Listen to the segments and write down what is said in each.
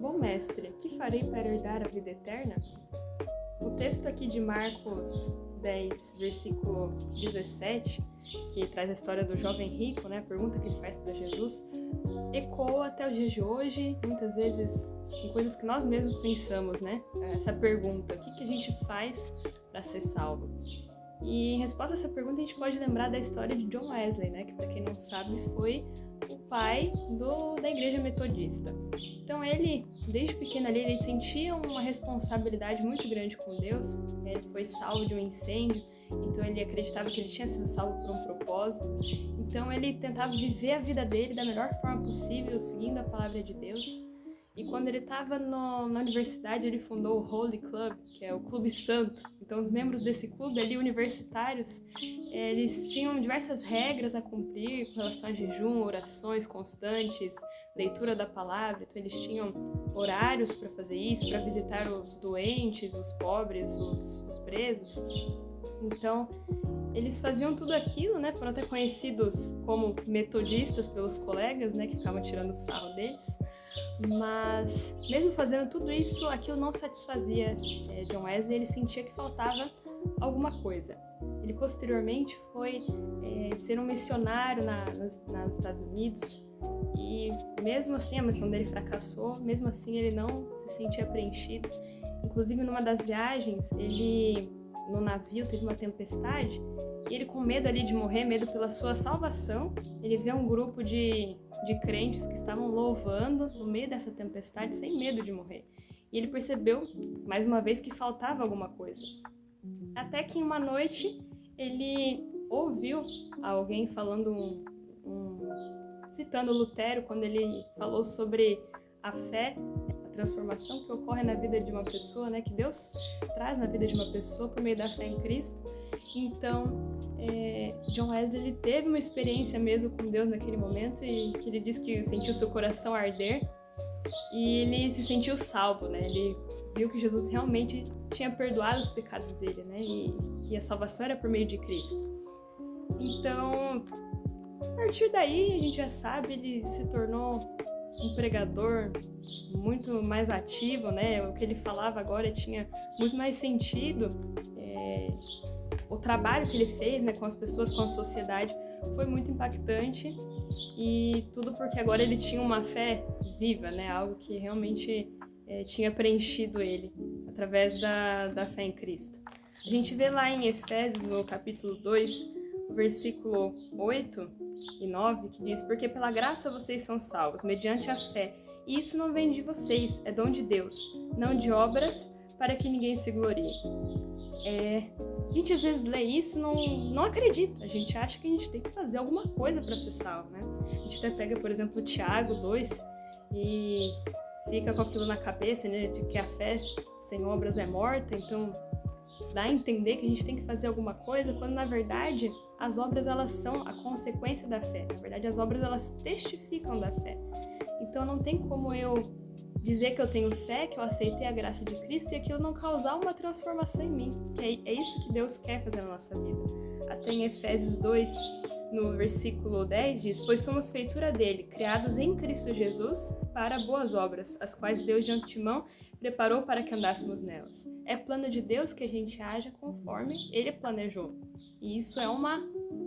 Bom mestre, que farei para herdar a vida eterna? O texto aqui de Marcos 10, versículo 17, que traz a história do jovem rico, né? A pergunta que ele faz para Jesus, ecoa até os dias de hoje, muitas vezes em coisas que nós mesmos pensamos, né? Essa pergunta, o que a gente faz para ser salvo? E em resposta a essa pergunta, a gente pode lembrar da história de John Wesley, né? Que para quem não sabe, foi o pai da igreja metodista. Então ele, desde pequeno ali, ele sentia uma responsabilidade muito grande com Deus. Ele foi salvo de um incêndio, então ele acreditava que ele tinha sido salvo por um propósito. Então ele tentava viver a vida dele da melhor forma possível, seguindo a palavra de Deus. E quando ele estava na universidade, ele fundou o Holy Club, que é o Clube Santo. Então, os membros desse clube ali, universitários, eles tinham diversas regras a cumprir com relação a jejum, orações constantes, leitura da palavra. Então, eles tinham horários para fazer isso, para visitar os doentes, os pobres, os presos. Então, eles faziam tudo aquilo, né? Foram até conhecidos como metodistas pelos colegas, né? Que ficavam tirando sarro deles. Mas, mesmo fazendo tudo isso, aquilo não satisfazia John Wesley. Ele sentia que faltava alguma coisa. Ele, posteriormente, foi ser um missionário nos Estados Unidos. E, mesmo assim, a missão dele fracassou. Mesmo assim, ele não se sentia preenchido. Inclusive, numa das viagens, no navio, teve uma tempestade. E ele, com medo ali de morrer, medo pela sua salvação, ele vê um grupo de crentes que estavam louvando no meio dessa tempestade, sem medo de morrer. E ele percebeu, mais uma vez, que faltava alguma coisa. Até que, em uma noite, ele ouviu alguém falando, citando Lutero, quando ele falou sobre a fé, a transformação que ocorre na vida de uma pessoa, né? Que Deus traz na vida de uma pessoa por meio da fé em Cristo. Então, John Wesley ele teve uma experiência mesmo com Deus naquele momento, e que ele disse que sentiu seu coração arder e ele se sentiu salvo, né? Ele viu que Jesus realmente tinha perdoado os pecados dele, né? E que a salvação era por meio de Cristo. Então, a partir daí, a gente já sabe, ele se tornou um pregador muito mais ativo, né? O que ele falava agora tinha muito mais sentido. O trabalho que ele fez, né, com as pessoas, com a sociedade, foi muito impactante, e tudo porque agora ele tinha uma fé viva, né, algo que realmente tinha preenchido ele através da fé em Cristo. A gente vê lá em Efésios, no capítulo 2, versículo 8 e 9, que diz: porque pela graça vocês são salvos, mediante a fé, e isso não vem de vocês, é dom de Deus, não de obras, para que ninguém se glorie. A gente às vezes lê isso e não acredita. A gente acha que a gente tem que fazer alguma coisa para ser salvo, né? A gente até pega, por exemplo, Tiago 2 e fica com aquilo na cabeça, né? De que a fé sem obras é morta. Então, dá a entender que a gente tem que fazer alguma coisa, quando na verdade as obras elas são a consequência da fé. Na verdade, as obras elas testificam da fé. Então, não tem como eu dizer que eu tenho fé, que eu aceitei a graça de Cristo, e aquilo não causar uma transformação em mim. Que é isso que Deus quer fazer na nossa vida. Até em Efésios 2, no versículo 10, diz: pois somos feitura dele, criados em Cristo Jesus para boas obras, as quais Deus de antemão preparou para que andássemos nelas. É plano de Deus que a gente haja conforme Ele planejou. E isso é uma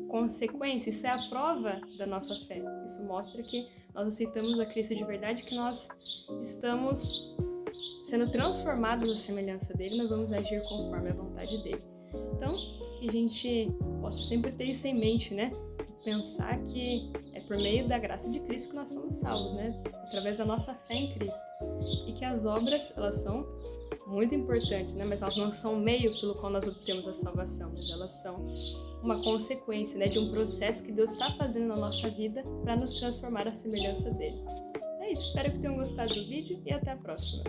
consequência, isso é a prova da nossa fé. Isso mostra que nós aceitamos a Cristo de verdade, que nós estamos sendo transformados à semelhança dele, nós vamos agir conforme a vontade dele. Então, que a gente possa sempre ter isso em mente, né? Pensar que é por meio da graça de Cristo que nós somos salvos, né? Através da nossa fé em Cristo. E que as obras, elas são muito importantes, né? Mas elas não são o meio pelo qual nós obtemos a salvação, mas elas são uma consequência, né, de um processo que Deus está fazendo na nossa vida para nos transformar à semelhança dele. É isso, espero que tenham gostado do vídeo e até a próxima.